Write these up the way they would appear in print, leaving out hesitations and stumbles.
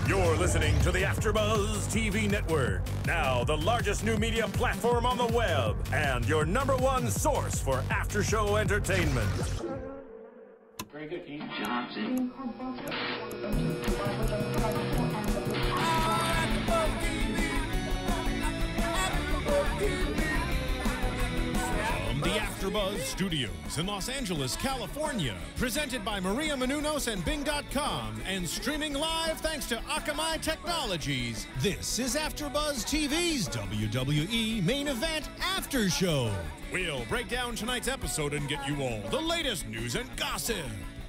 You're listening to the AfterBuzz TV network, now the largest new media platform on the web, and your #1 source for after-show entertainment. Very good, Keith Johnson. From the AfterBuzz Studios in Los Angeles, California, presented by Maria Menounos and Bing.com, and streaming live thanks to Akamai Technologies, this is AfterBuzz TV's WWE Main Event After Show. We'll break down tonight's episode and get you all the latest news and gossip.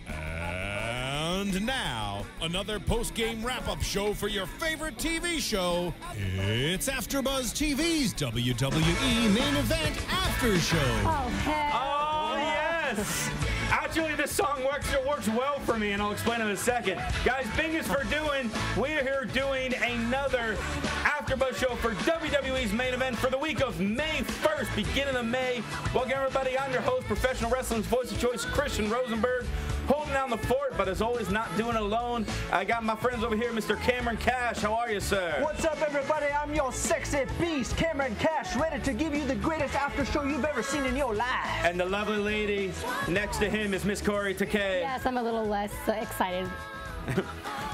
And now, another post-game wrap-up show for your favorite TV show. It's AfterBuzz TV's WWE Main Event After Show. Oh, heck. Oh, yes! Actually, this song works well for me, and I'll explain in a second. Guys, Bing is for doing. We're here doing another AfterBuzz show for WWE's main event for the week of May 1st, beginning of May. Welcome, everybody. I'm your host, professional wrestling's voice of choice, Christian Rosenberg. Holding down the fort, but as always, not doing it alone. I got my friends over here, Mr. Cameron Kash. How are you, sir? What's up, everybody? I'm your sexy beast, Cameron Kash, ready to give you the greatest after show you've ever seen in your life. And the lovely lady next to him is Miss Kaori Takee. Yes, I'm a little less excited.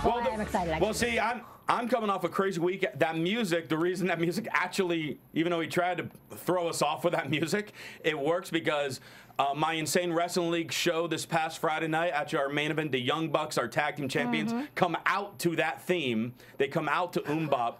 I'm excited, actually. Well, see, I'm coming off a crazy week. That music, the reason that music actually, even though he tried to throw us off with that music, it works because my Insane Wrestling League show this past Friday night, actually our main event, the Young Bucks, our tag team champions, come out to that theme. They come out to Umbop.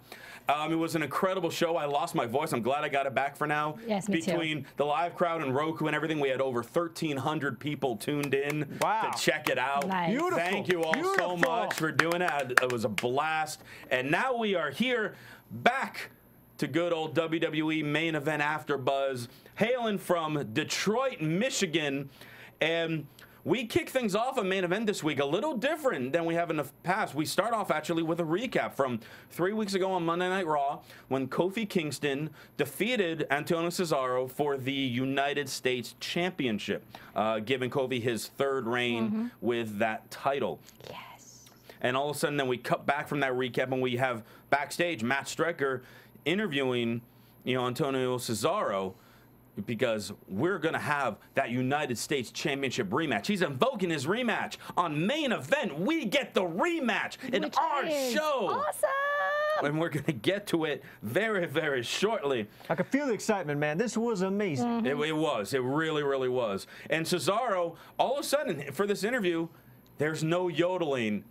It was an incredible show. I lost my voice. I'm glad I got it back for now. Yes, me Between the live crowd and Roku and everything, we had over 1,300 people tuned in to check it out. Nice. Beautiful. Thank you all so much for doing that. It was a blast. And now we are here back to good old WWE Main Event AfterBuzz, hailing from Detroit, Michigan. And we kick things off a main event this week a little different than we have in the past. We start off actually with a recap from 3 weeks ago on Monday Night Raw when Kofi Kingston defeated Antonio Cesaro for the United States Championship, giving Kofi his third reign with that title. Yes. And all of a sudden, then we cut back from that recap and we have backstage Matt Striker interviewing, Antonio Cesaro, because we're going to have that United States Championship rematch. He's invoking his rematch. On Main Event, we get the rematch in our show. Awesome. And we're going to get to it very, very shortly. I can feel the excitement, man. This was amazing. It was. It really, really was. And Cesaro, all of a sudden, for this interview, there's no yodeling.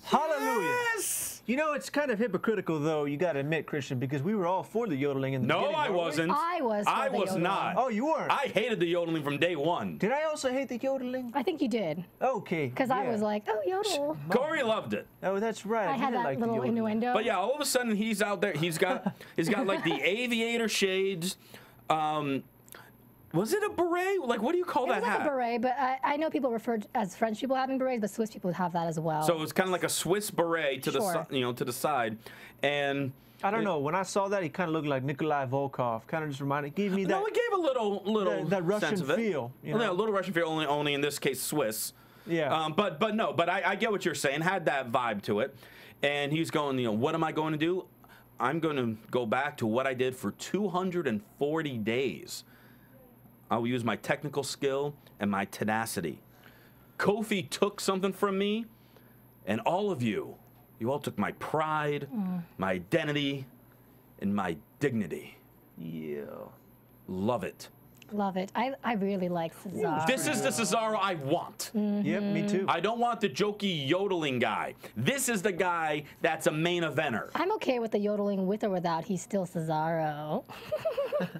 Hallelujah. Yes! You know, it's kind of hypocritical, though, you got to admit, Christian, because we were all for the yodeling in the beginning. No, I wasn't. I was for I the was yodeling. not. Oh, you weren't? I hated the yodeling from day one. Did I also hate the yodeling? I think you did. Okay. Because I was like, oh, yodel. Corey loved it. Oh, that's right. I You had did that like the little yodeling. innuendo. But yeah, all of a sudden he's out there. He's got like the aviator shades. Was it a beret? Like, what do you call It that was like hat? a beret, but I know people refer as French people having berets, but Swiss people have that as well. So it's kind of like a Swiss beret to Sure. to the side, and I don't know. When I saw that, he kind of looked like Nikolai Volkov. Kind of just gave me that. no, it gave a little that Russian sense of it. feel, you Yeah, know? a little Russian feel, only in this case Swiss. Yeah. But I get what you're saying. Had that vibe to it, and he's going. What am I going to do? I'm going to go back to what I did for 240 days. I will use my technical skill and my tenacity. Kofi took something from me, and all of you all took my pride, my identity, and my dignity. Yeah. Love it. Love it. I really like Cesaro. This is the Cesaro I want. Yep, me too. I don't want the jokey yodeling guy. This is the guy that's a main eventer. I'm okay with the yodeling with or without. He's still Cesaro.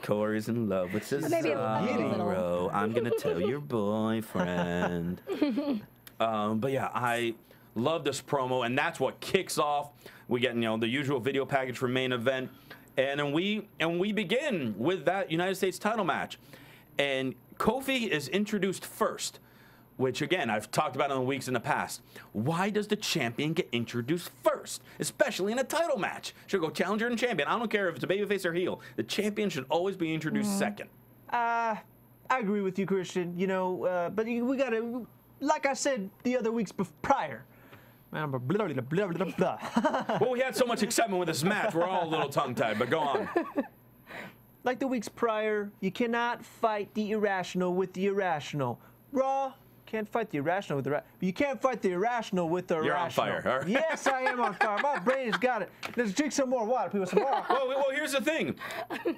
Corey's in love with Maybe a Cesaro. little. I'm going to tell your boyfriend. But yeah, I love this promo, and that's what kicks off. We get, the usual video package for main event. And then we begin with that United States title match. And Kofi is introduced first, which, again, I've talked about in the weeks in the past. Why does the champion get introduced first, especially in a title match? Should go challenger and champion. I don't care if it's a babyface or heel. The champion should always be introduced second. I agree with you, Christian. But we got to, like I said the other weeks prior, Blah, blah, blah, blah, blah, blah. Well, we had so much excitement with this match. We're all a little tongue-tied, but go on. Like the weeks prior, you cannot fight the irrational with the irrational. Raw can't fight the irrational with the irrational. You can't fight the irrational with the You're irrational. on fire. All right. Yes, I am on fire. My brain has got it. Let's drink some more water, people. Some more. Well, here's the thing.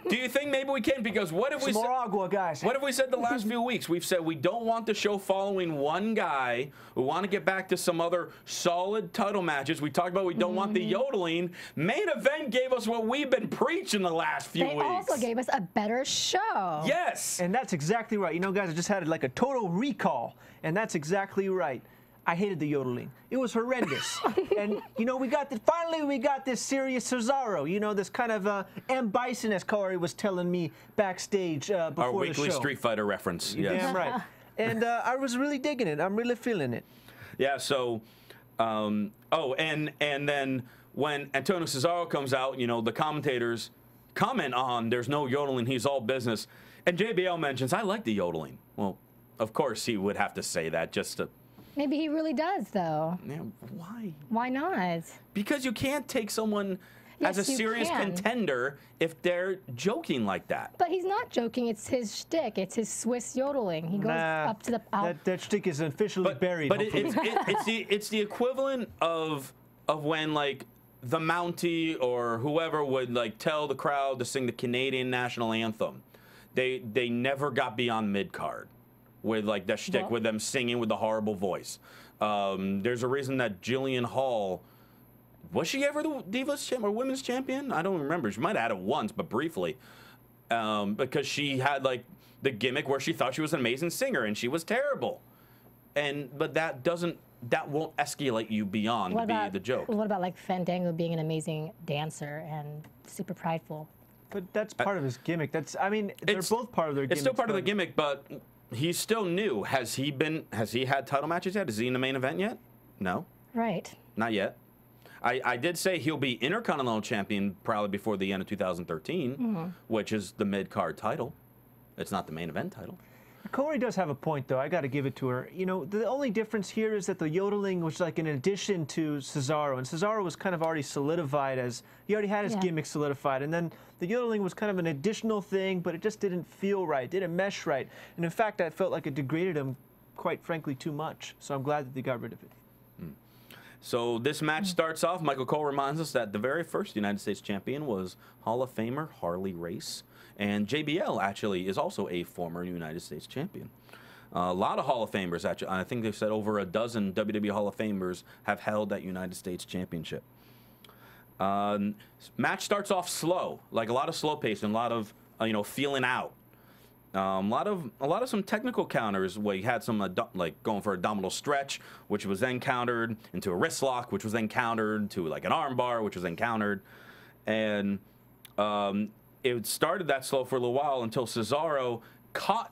Do you think maybe we can? Because what if we Some more agua, guys. What have we said the last few weeks? We've said we don't want the show following one guy. We want to get back to some other solid title matches. We talked about we don't want the yodeling. Main Event gave us what we've been preaching the last few They weeks. also gave us a better show. Yes. And that's exactly right. You know, guys, I just had like a total recall, and that's exactly right. I hated the yodeling. It was horrendous. And, you know, finally we got this serious Cesaro, you know, this kind of M. Bison, as Kaori was telling me backstage before the show. Our weekly Street Fighter reference. Yes. Damn right. And I was really digging it. I'm really feeling it. Yeah, so, and then when Antonio Cesaro comes out, you know, the commentators comment on there's no yodeling, he's all business. And JBL mentions, I like the yodeling. Well, of course he would have to say that just to... Maybe he really does, though. Yeah, why? Why not? Because you can't take someone as a Yes, you serious can. contender if they're joking like that. But he's not joking. It's his shtick. It's his Swiss yodeling. He goes up to the... That shtick is officially buried. But it's the equivalent of when like the Mountie or whoever would like tell the crowd to sing the Canadian national anthem. They never got beyond mid card with like that shtick, Well, with them singing with the horrible voice. There's a reason that Jillian Hall, was she ever the Divas champ or Women's champion? I don't remember. She might have had it once, but briefly, because she had like the gimmick where she thought she was an amazing singer and she was terrible. But that won't escalate you beyond the joke. What about like Fandango being an amazing dancer and super prideful? But that's part of his gimmick. They're both part of their gimmick. It's still part of the gimmick, but he's still new. Has he had title matches yet? Is he in the main event yet? No. Right. Not yet. I did say he'll be Intercontinental Champion probably before the end of 2013, which is the mid-card title. It's not the main event title. Kaori does have a point, though. I got to give it to her. You know, the only difference here is that the yodeling was like an addition to Cesaro, and Cesaro was kind of already solidified as he already had his gimmick solidified, and then the yodeling was kind of an additional thing, but it just didn't feel right, didn't mesh right, and in fact, I felt like it degraded him, quite frankly, too much. So I'm glad that they got rid of it. So this match starts off. Michael Cole reminds us that the very first United States champion was Hall of Famer Harley Race. And JBL actually is also a former United States champion. A lot of Hall of Famers, actually. I think they've said over a dozen WWE Hall of Famers have held that United States championship. Match starts off slow, like a lot of slow pace and a lot of feeling out. A lot of some technical counters where you had some like going for a abdominal stretch, which was then countered into a wrist lock, which was then countered to like an arm bar, which was then countered, and it started that slow for a little while until Cesaro caught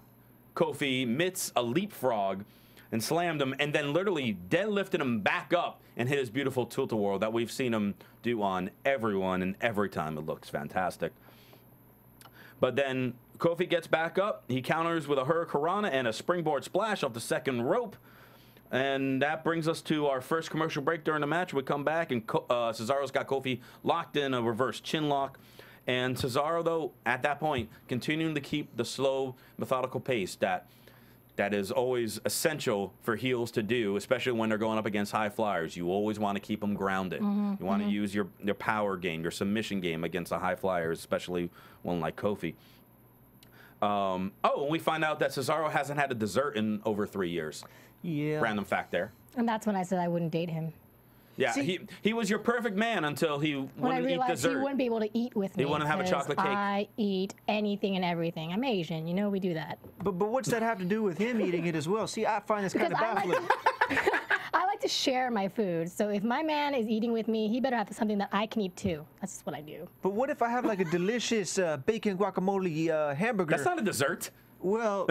Kofi midst a leapfrog and slammed him, and then literally deadlifted him back up and hit his beautiful tilt-a-whirl that we've seen him do on everyone, and every time it looks fantastic. But then Kofi gets back up. He counters with a Hurricanrana and a springboard splash off the second rope. And that brings us to our first commercial break during the match. We come back, and Cesaro's got Kofi locked in a reverse chin lock. And Cesaro, though, at that point, continuing to keep the slow, methodical pace that is always essential for heels to do, especially when they're going up against high flyers. You always want to keep them grounded. You want to use your power game, your submission game against the high flyers, especially one like Kofi. And we find out that Cesaro hasn't had a dessert in over 3 years. Yeah. Random fact there. And that's when I said I wouldn't date him. Yeah, See, he was your perfect man until he When I wouldn't eat realized dessert. he wouldn't be able to eat with me. He wouldn't have a 'cause chocolate cake. I eat anything and everything. I'm Asian. You know we do that. But what's that have to do with him eating it as well? See, I find this kind of Because I baffling. I like to share my food. So if my man is eating with me, he better have something that I can eat too. That's just what I do. But what if I have like a delicious bacon guacamole hamburger? That's not a dessert. Well,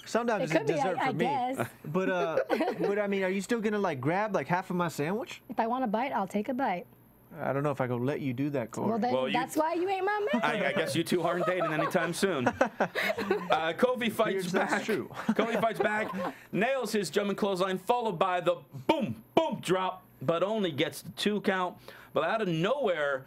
sometimes it's It a could be, dessert I for me. guess. But I mean, are you still gonna like grab like half of my sandwich? If I want a bite, I'll take a bite. I don't know if I gonna let you do that, Corey. Well, then Well, that's why you ain't my man. I guess you two aren't dating anytime soon. Kofi fights Here's back. that's true. Kofi fights back, nails his German clothesline, followed by the boom, boom drop. but only gets the 2 count. But out of nowhere,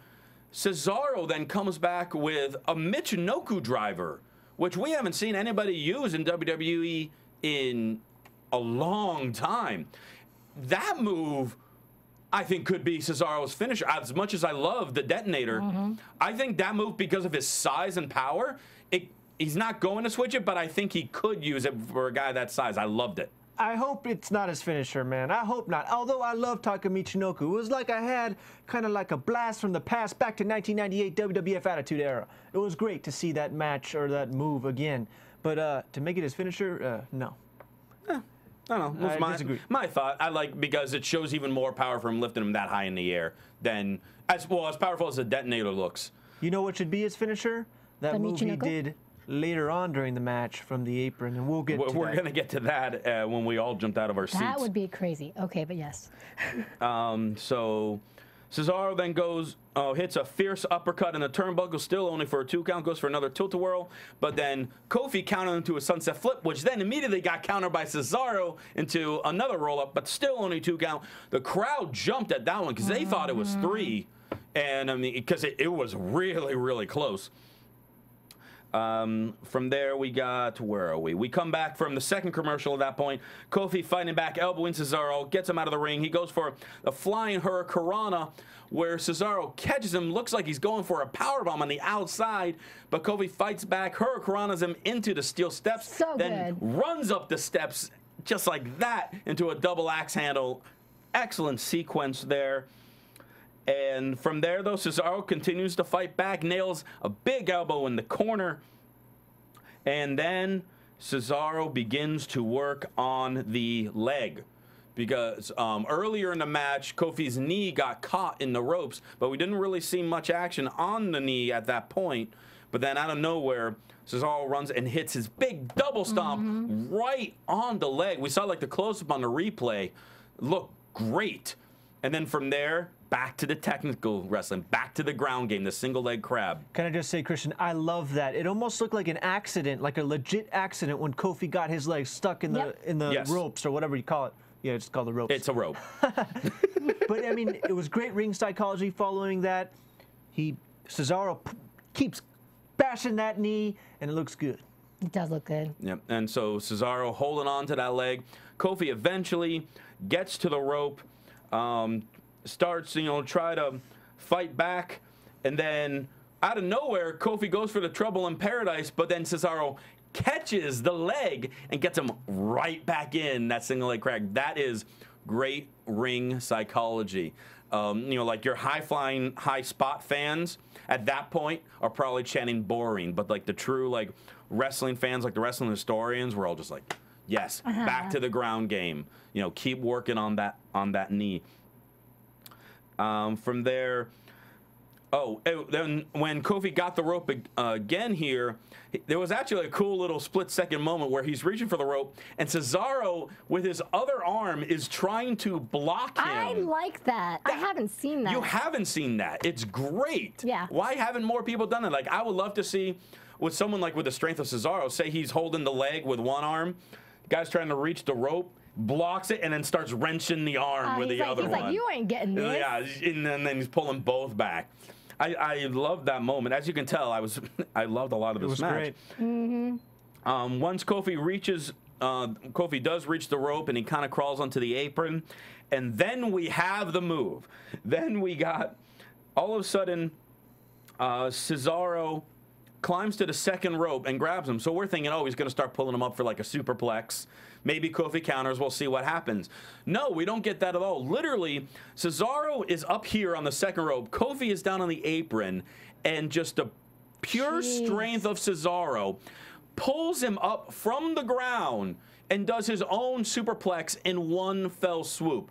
Cesaro then comes back with a Michinoku driver, which we haven't seen anybody use in WWE in a long time. That move, I think, could be Cesaro's finisher. As much as I love the detonator, I think that move, because of his size and power, he's not going to switch it, but I think he could use it for a guy that size. I loved it. I hope it's not his finisher, man. I hope not. Although I love Taka Michinoku. It was like I had kind of like a blast from the past back to 1998 WWF Attitude Era. It was great to see that match or that move again. But to make it his finisher, no. I don't know. I disagree. My thought. I like, because it shows even more power from lifting him that high in the air than as powerful as the detonator looks. You know what should be his finisher? That move he did later on during the match from the apron, and we'll get to that. We're going to get to that when we all jumped out of our seats. That would be crazy. Okay, but yes. So Cesaro then goes, hits a fierce uppercut in the turnbuckle, still only for a 2 count, goes for another tilt-a-whirl, but then Kofi countered into a sunset flip, which then immediately got countered by Cesaro into another roll-up, but still only 2 count. The crowd jumped at that one because they thought it was 3, and I mean, because it was really, really close. From there, we got, where are we? We come back from the second commercial at that point. Kofi fighting back, elbowing Cesaro, gets him out of the ring. He goes for a flying hurricanrana, where Cesaro catches him. Looks like he's going for a powerbomb on the outside, but Kofi fights back, hurricanranas him into the steel steps, then runs up the steps just like that into a double axe handle. Excellent sequence there. And from there, though, Cesaro continues to fight back, nails a big elbow in the corner. And then Cesaro begins to work on the leg. Because earlier in the match, Kofi's knee got caught in the ropes, but we didn't really see much action on the knee at that point. But then out of nowhere, Cesaro runs and hits his big double stomp right on the leg. We saw like the close-up on the replay. Looked great. And then from there, back to the technical wrestling, back to the ground game, the single leg crab. Can I just say, Christian, I love that. It almost looked like an accident, like a legit accident when Kofi got his legs stuck in the ropes or whatever you call it. Yeah, it's called the ropes. It's a rope. But I mean, it was great ring psychology following that. Cesaro keeps bashing that knee, and it looks good. It does look good. Yep. And so Cesaro holding on to that leg. Kofi eventually gets to the rope. Starts, try to fight back, and then out of nowhere, Kofi goes for the trouble in paradise, but then Cesaro catches the leg and gets him right back in that single leg crack. That is great ring psychology. Like your high-flying, high-spot fans at that point are probably chanting boring, but like the true like wrestling fans, like the wrestling historians, we're all just like, yes, back to the ground game. Keep working on that knee. From there, then when Kofi got the rope again here, there was actually a cool little split-second moment where he's reaching for the rope, and Cesaro, with his other arm, is trying to block him. I like that. I haven't seen that. You haven't seen that. It's great. Yeah. Why haven't more people done it? Like, I would love to see with someone like with the strength of Cesaro, say he's holding the leg with one arm, the guy's trying to reach the rope, blocks it, and then starts wrenching the arm with the other one. He's like, you ain't getting this. Yeah, and then he's pulling both back. I love that moment. As you can tell, I loved a lot of this match. It was great. Once Kofi does reach the rope, and he kind of crawls onto the apron, and then we have the move. Then we got, all of a sudden, Cesaro climbs to the second rope and grabs him. So we're thinking, oh, he's going to start pulling him up for like a superplex. Maybe Kofi counters. We'll see what happens. No, we don't get that at all. Literally, Cesaro is up here on the second rope. Kofi is down on the apron, and just the pure strength of Cesaro pulls him up from the ground and does his own superplex in one fell swoop.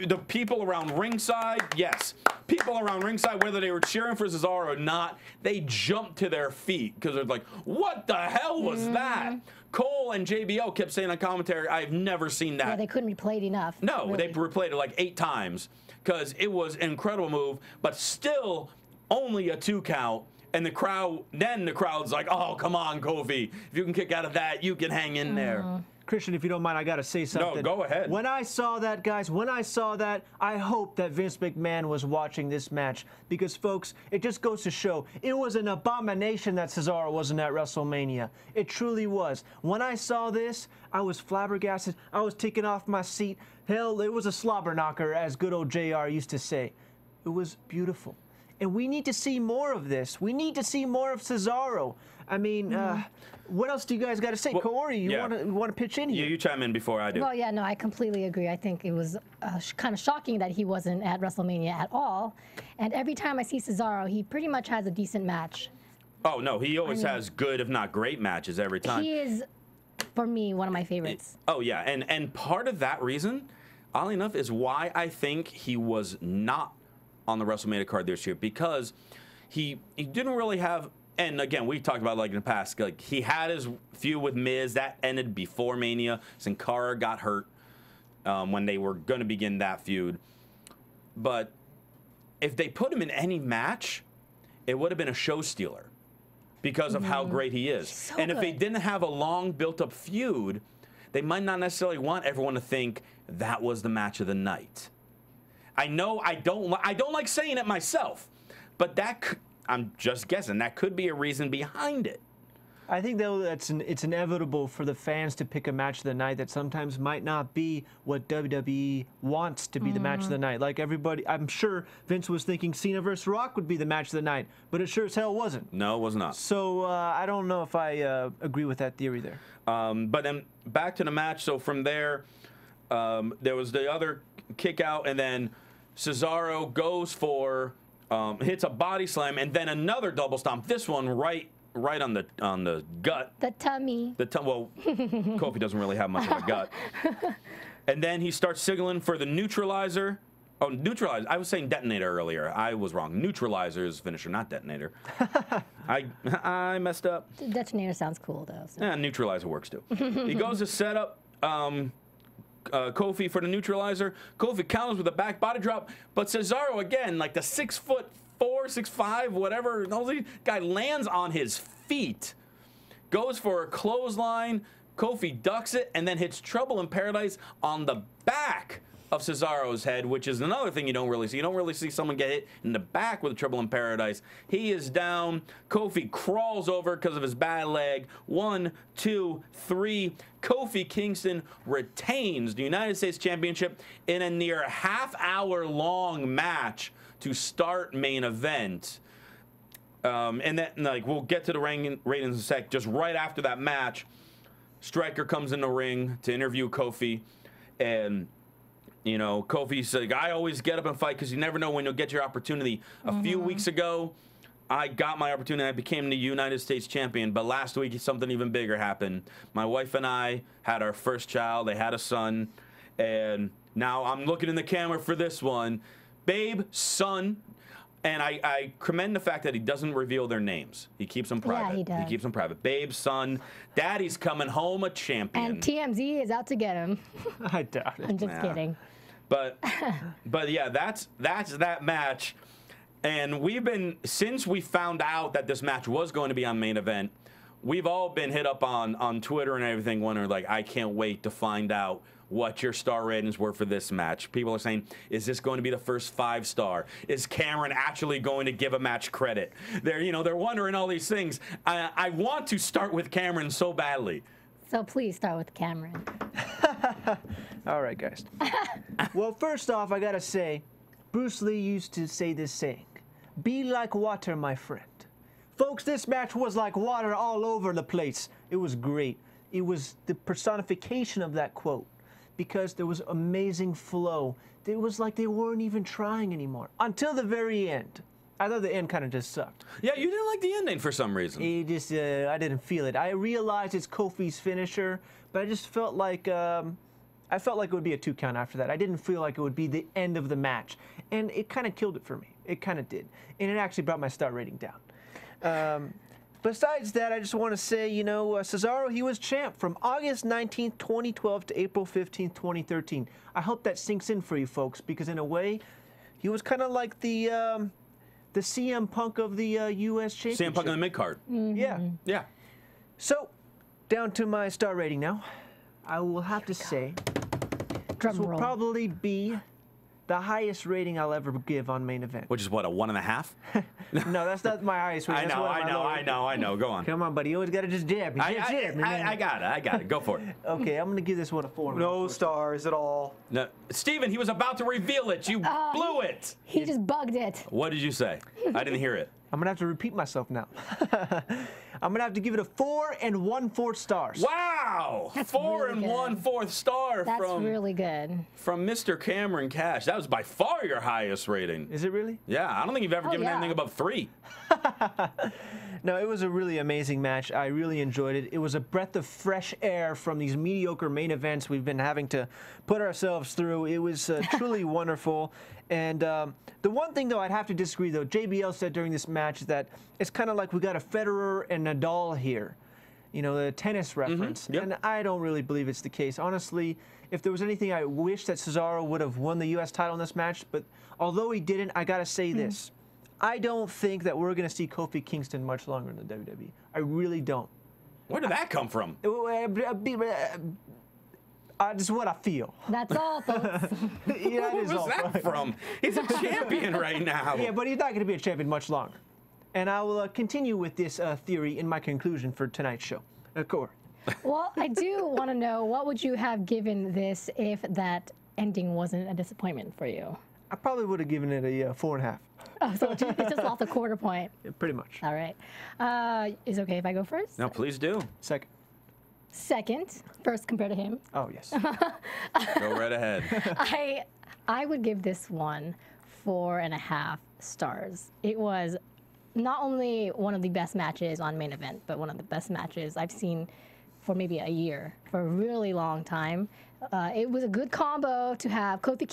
The people around ringside, yes. People around ringside, whether they were cheering for Cesaro or not, they jumped to their feet because they're like, what the hell was that? Cole and JBL kept saying on commentary, I've never seen that. Yeah, they couldn't replay it enough. No, really. they replayed it like 8 times because it was an incredible move, but still only a 2 count. And the crowd's like, oh, come on, Kofi. If you can kick out of that, you can hang in there. Christian, if you don't mind, I got to say something. No, go ahead. When I saw that, guys, I hope that Vince McMahon was watching this match because, folks, it just goes to show it was an abomination that Cesaro wasn't at WrestleMania. It truly was. When I saw this, I was flabbergasted. I was taken off my seat. Hell, it was a slobber knocker, as good old JR used to say. It was beautiful. And we need to see more of this. We need to see more of Cesaro. I mean, what else do you guys got to say? Kaori, you want to pitch in here? You chime in before I do. Well, yeah, no, I completely agree. I think it was kind of shocking that he wasn't at WrestleMania at all. And every time I see Cesaro, he pretty much has a decent match. Oh, no, he always has good, if not great, matches every time. He is, for me, one of my favorites. Oh, yeah, and part of that reason, oddly enough, is why I think he was not on the WrestleMania card this year, because he didn't really have. And again, we talked about, like, in the past, like, he had his feud with Miz. That ended before Mania. Sin Cara got hurt when they were going to begin that feud. But if they put him in any match, it would have been a show stealer because of how great he is. So and if they good. didn't have a long built-up feud, they might not necessarily want everyone to think that was the match of the night. I know I don't like saying it myself, but I'm just guessing that could be a reason behind it. I think, though, it's inevitable for the fans to pick a match of the night that sometimes might not be what WWE wants to be the match of the night. Like everybody, I'm sure Vince was thinking Cena vs. Rock would be the match of the night, but it sure as hell wasn't. No, it was not. So I don't know if I agree with that theory there. But then back to the match. So from there, there was the other kick out, and then Cesaro goes for hits a body slam, and then another double stomp. This one right on the gut. The tummy. Well, Kofi doesn't really have much of a gut. And then he starts signaling for the neutralizer. Oh, neutralizer. I was saying detonator earlier. I was wrong. Neutralizer is finisher, not detonator. I messed up. Detonator sounds cool, though. So. Yeah, neutralizer works too. He goes to set up Kofi for the neutralizer. Kofi counters with a back body drop, but Cesaro again, like the 6'4", 6'5", whatever, guy lands on his feet, goes for a clothesline. Kofi ducks it and then hits Trouble in Paradise on the back of Cesaro's head, which is another thing you don't really see. You don't really see someone get hit in the back with a Trouble in Paradise. He is down. Kofi crawls over because of his bad leg. 1, 2, 3. Kofi Kingston retains the United States Championship in a near half-hour-long match to start main event. And then, like, we'll get to the ratings in a sec. Just right after that match, Stryker comes in the ring to interview Kofi, and you know, Kofi's like, I always get up and fight because you never know when you'll get your opportunity. A few weeks ago, I got my opportunity. I became the United States champion. But last week, something even bigger happened. My wife and I had our first child. They had a son. And now I'm looking in the camera for this one. Babe, son. And I commend the fact that he doesn't reveal their names. He keeps them private. Yeah, he does. He keeps them private. Babe, son, daddy's coming home a champion. And TMZ is out to get him. I doubt it. I'm just kidding. But yeah, that's that match. And we've been, since we found out that this match was going to be on main event, we've all been hit up on Twitter and everything, wondering, like, I can't wait to find out what your star ratings were for this match. People are saying, is this going to be the first 5-star? Is Cameron actually going to give a match credit? They're wondering all these things. I want to start with Cameron so badly. So please start with Cameron. All right, guys. Well, first off, I gotta say, Bruce Lee used to say this saying, be like water, my friend. Folks, this match was like water all over the place. It was great. It was the personification of that quote, because there was amazing flow. It was like they weren't even trying anymore until the very end. I thought the end kind of just sucked. Yeah, you didn't like the ending for some reason. It just, I didn't feel it. I realized it's Kofi's finisher, but I just felt like, I felt like it would be a 2 count after that. I didn't feel like it would be the end of the match. And it kind of killed it for me. It kind of did. And it actually brought my star rating down. Besides that, I just want to say, Cesaro, he was champ from August 19th, 2012 to April 15th, 2013. I hope that sinks in for you folks, because in a way, he was kind of like the CM Punk of the U.S. Championship. CM Punk on the mid-card. Yeah. Yeah. So, down to my star rating now. I will have to say Drum this will roll. probably be the highest rating I'll ever give on main event. Which is what, a 1.5? No, that's not my highest rating. That's one of my lower- I know. Go on. Come on, buddy. You always got to just jab me. Jab me, man. I got it. Go for it. Okay, I'm going to give this one a 4. No stars at all. No, Steven, he was about to reveal it. You blew it. He just bugged it. What did you say? I didn't hear it. I'm going to have to repeat myself now. I'm going to have to give it a 4 1/4 stars. Wow! That's 4 really good. 1/4 star That's from really good. Mr. Cameron Kash. That was by far your highest rating. Is it really? Yeah, I don't think you've ever given yeah. anything above 3. No, it was a really amazing match. I really enjoyed it. It was a breath of fresh air from these mediocre main events we've been having to put ourselves through. It was truly wonderful. And the one thing, though, I'd have to disagree, though. JBL said during this match that it's kind of like we got a Federer and Nadal here. You know, the tennis reference. Yep. And I don't really believe it's the case. Honestly, if there was anything, I wish that Cesaro would have won the U.S. title in this match. But although he didn't, I got to say this. I don't think that we're going to see Kofi Kingston much longer in the WWE. I really don't. Where did that come from? Just what I feel. That's all, folks. Yeah, that Where is was all. that from? He's a champion right now. Yeah, but he's not going to be a champion much longer. And I will continue with this theory in my conclusion for tonight's show. Kaori. Well, I do want to know, what would you have given this if that ending wasn't a disappointment for you? I probably would have given it a 4.5. Oh, so it just lost a quarter point. Yeah, pretty much. All right. Is it okay if I go first? No, please do. Second. Second. First compared to him. Oh, yes. Go right ahead. I would give this one 4.5 stars. It was not only one of the best matches on main event, but one of the best matches I've seen for maybe a year, for a really long time. It was a good combo to have Kofi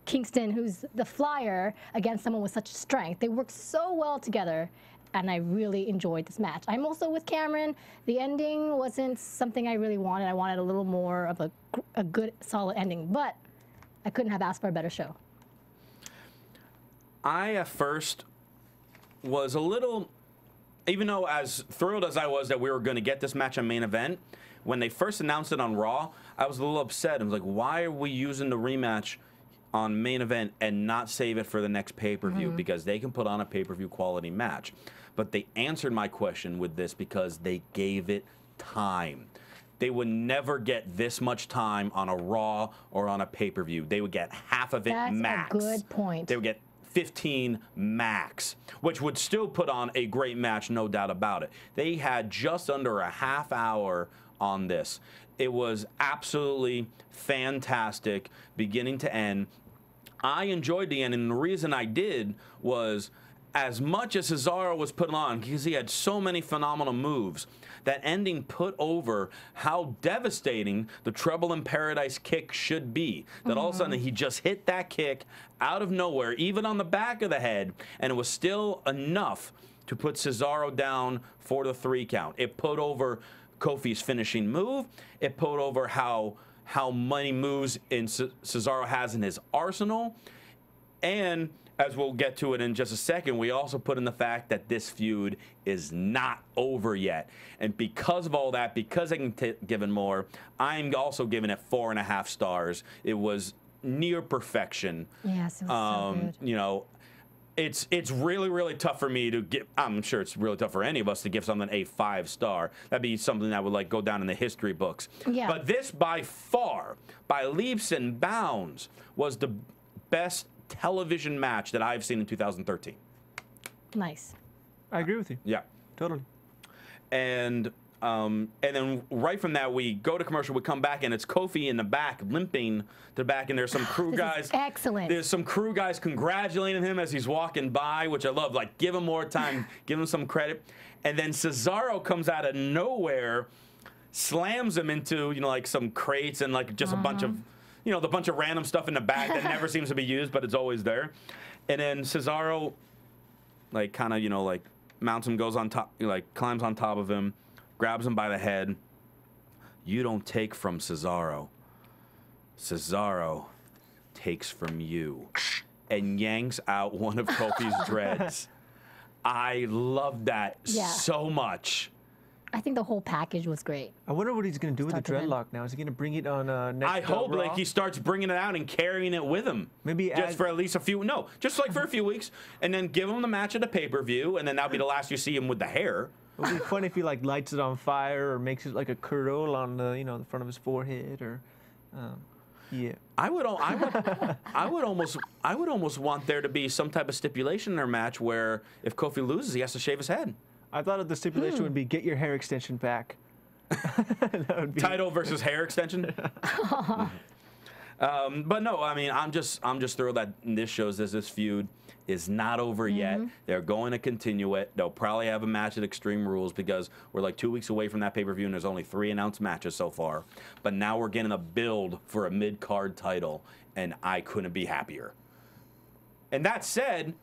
Kingston, who's the flyer, against someone with such strength. They worked so well together, and I really enjoyed this match. I'm also with Cameron. The ending wasn't something I really wanted. I wanted a little more of a good, solid ending, but I couldn't have asked for a better show. I, at first, was a little, even though as thrilled as I was that we were going to get this match on main event, when they first announced it on Raw, I was a little upset. I was like, why are we using the rematch on main event and not save it for the next pay-per-view? Because they can put on a pay-per-view quality match. But they answered my question with this because they gave it time. They would never get this much time on a Raw or on a pay-per-view. They would get half of it max. That's a good point. They would get 15 max, which would still put on a great match, no doubt about it. They had just under a half hour on this. It was absolutely fantastic, beginning to end. I enjoyed the end, and the reason I did was, as much as Cesaro was put on, because he had so many phenomenal moves, that ending put over how devastating the Trouble in Paradise kick should be. That all of a sudden he just hit that kick out of nowhere, even on the back of the head, and it was still enough to put Cesaro down for the 3 count. It put over Kofi's finishing move. It put over how many moves Cesaro has in his arsenal. And as we'll get to it in just a second, we also put in the fact that this feud is not over yet. And because of all that, because I can give it more, I'm also giving it 4.5 stars. It was near perfection. Yes, it was so good. You know, it's really, really tough for me to give. I'm sure it's really tough for any of us to give something a 5-star. That'd be something that would like go down in the history books. Yeah. But this, by far, by leaps and bounds, was the best television match that I've seen in 2013. Nice. I agree with you. Yeah. Totally. And then right from that, we go to commercial, we come back, and it's Kofi in the back, limping to the back, and there's some crew This guys. is excellent. There's some crew guys congratulating him as he's walking by, which I love. Like, give him more time, give him some credit. And then Cesaro comes out of nowhere, slams him into, you know, like some crates and like just a bunch of, you know, the bunch of random stuff in the back that never seems to be used, but it's always there. And then Cesaro, like, kind of, you know, like, mounts him, goes on top, like, climbs on top of him, grabs him by the head. You don't take from Cesaro. Cesaro takes from you. And yanks out one of Kofi's dreads. I love that so much. I think the whole package was great. I wonder what he's going to do with the Start to dreadlock now. Is he going to bring it on next I hope Raw? like he starts bringing it out and carrying it with him. Maybe just for at least a few. No, just like for a few weeks, and then give him the match at a pay-per-view, and then that'll be the last you see him with the hair. It would be funny if he like lights it on fire or makes it like a curl on the the front of his forehead or. Yeah. I would almost want there to be some type of stipulation in their match where if Kofi loses, he has to shave his head. I thought the stipulation would be get your hair extension back. That would be Title versus hair extension. But no, I mean, I'm just thrilled that this shows that this feud is not over yet. They're going to continue it. They'll probably have a match at Extreme Rules because we're like 2 weeks away from that pay-per-view and there's only 3 announced matches so far. But now we're getting a build for a mid-card title, and I couldn't be happier. And that said,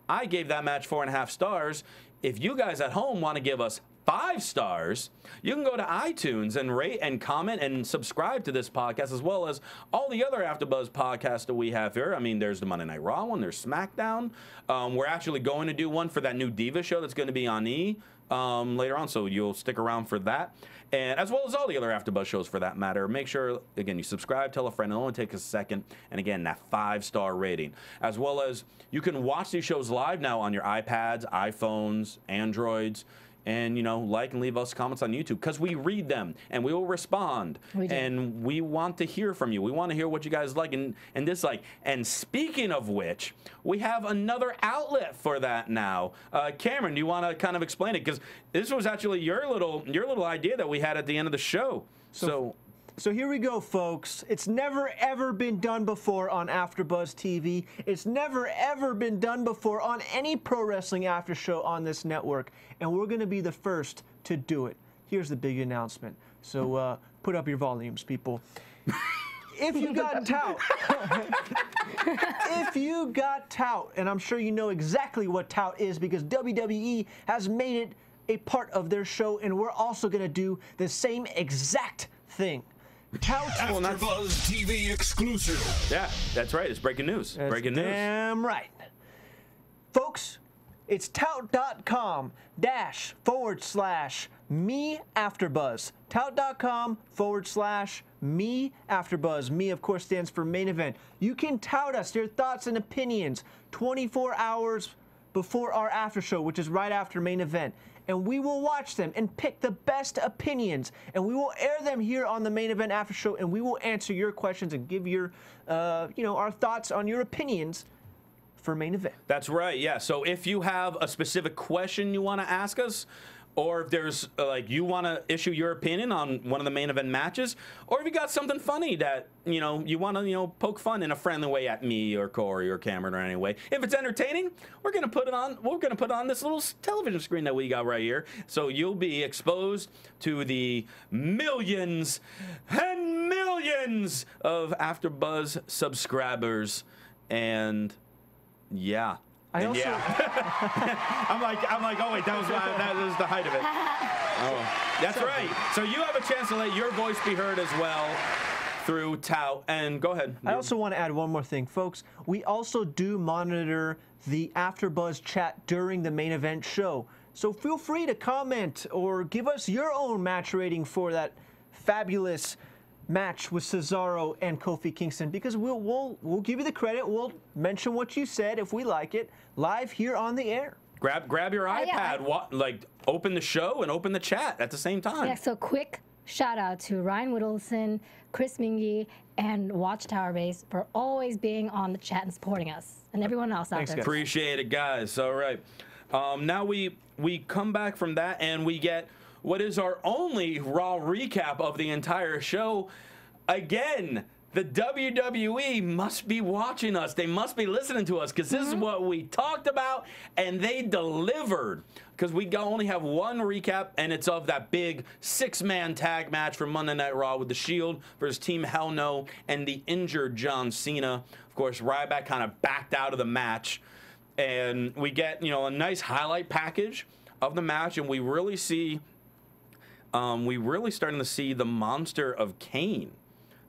I gave that match 4.5 stars. If you guys at home want to give us 5 stars, you can go to iTunes and rate and comment and subscribe to this podcast, as well as all the other AfterBuzz podcasts that we have here. I mean, there's the Monday Night Raw one, there's SmackDown. We're actually going to do one for that new Diva show that's going to be on E! Later on, so you'll stick around for that. And as well as all the other AfterBuzz shows for that matter. Make sure, again, you subscribe, tell a friend. It'll only take a second. And again, that 5-star rating. As well as you can watch these shows live now on your iPads, iPhones, Androids. And, like and leave us comments on YouTube because we read them and we will respond. And we want to hear from you. We want to hear what you guys like and dislike. And speaking of which, we have another outlet for that now. Cameron, do you want to kind of explain it? Because this was actually your little idea that we had at the end of the show. So here we go, folks. It's never, ever been done before on AfterBuzz TV. It's never, ever been done before on any pro wrestling after show on this network. And we're going to be the first to do it. Here's the big announcement. So put up your volumes, people. If you got tout, and I'm sure you know exactly what tout is because WWE has made it a part of their show, and we're also going to do the same exact thing. Tout. AfterBuzz TV exclusive. Yeah, that's right. It's breaking news. That's breaking news. Damn right. Folks, it's tout.com/me AfterBuzz. Tout.com/me AfterBuzz. Me, of course, stands for main event. You can tout us your thoughts and opinions 24 hours before our after show, which is right after main event. And we will watch them and pick the best opinions, and we will air them here on the main event after show, and we will answer your questions and give your, our thoughts on your opinions for main event. That's right. Yeah. So if you have a specific question you want to ask us, or if there's you want to issue your opinion on one of the main event matches, or if you got something funny that you want to poke fun in a friendly way at me or Corey or Cameron or any way. If it's entertaining, we're gonna put it on. We're gonna put it on this little television screen that we got right here, so you'll be exposed to the millions and millions of AfterBuzz subscribers, and yeah. I'm like, oh wait, that was the height of it. Oh, that's right. So you have a chance to let your voice be heard as well through tout. And go ahead. I also want to add one more thing, folks. We also do monitor the AfterBuzz chat during the main event show. So feel free to comment or give us your own match rating for that fabulous match with Cesaro and Kofi Kingston, because we'll give you the credit. We'll mention what you said if we like it live here on the air. Grab your iPad, open the show and open the chat at the same time. Yeah, so quick shout out to Ryan Whittleson, Chris Mingy, and Watchtower Base for always being on the chat and supporting us, and everyone else out there. Appreciate it, guys. All right. Now we come back from that and we get what is our only Raw recap of the entire show. Again, the WWE must be watching us. They must be listening to us because this is what we talked about, and they delivered. Because we only have one recap, and it's of that big 6-man tag match for Monday Night Raw with The Shield versus Team Hell No and the injured John Cena. Of course, Ryback kind of backed out of the match, and we get a nice highlight package of the match, and we really see. We really starting to see the monster of Kane